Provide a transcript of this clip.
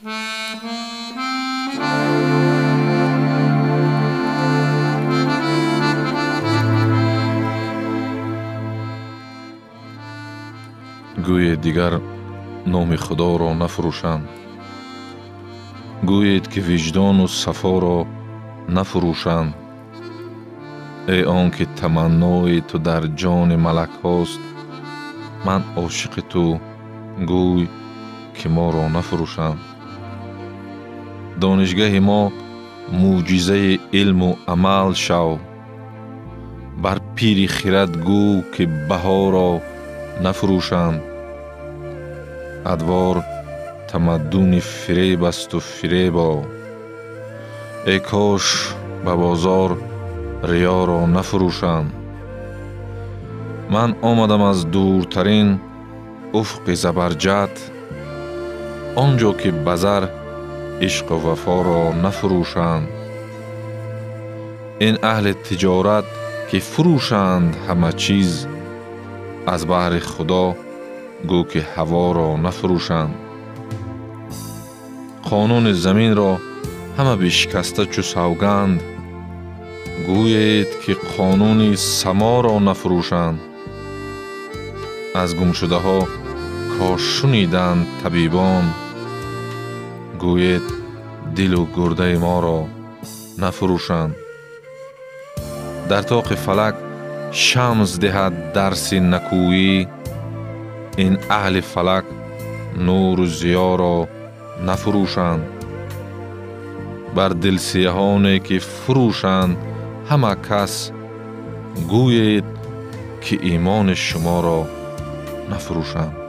گوید دیگر نام خدا را نفروشند. گوید که وجدان و صفا را نفروشند. ای آن که تمنای تو در جان ملک هاست، من عاشق تو، گوی که ما را نفروشند. دانشگاه ما معجزه علم و عمل شو، بر پیر خرد گو که بها را نفروشند. ادوار تمدن فریب است و فریبا، ای کاش به بازار ریا را نفروشند. من آمدم از دورترین افق زبرجد، آنجا که بزر عشق و وفا را نفروشند. این اهل تجارت که فروشند همه چیز، از بحر خدا گو که هوا را نفروشند. قانون زمین را همه بشکسته چو سوگند، گوید که قانون سما را نفروشند. از گمشده ها کاش شنیدند طبیبان، گوید دل و گرده ما را نفروشند. در طاق فلک شمس دهد درس نکویی، این اهل فلک نور و ضیا را نفروشند. بر دل سیهانی که فروشند همه کس، گوید که ایمان شما را نفروشند.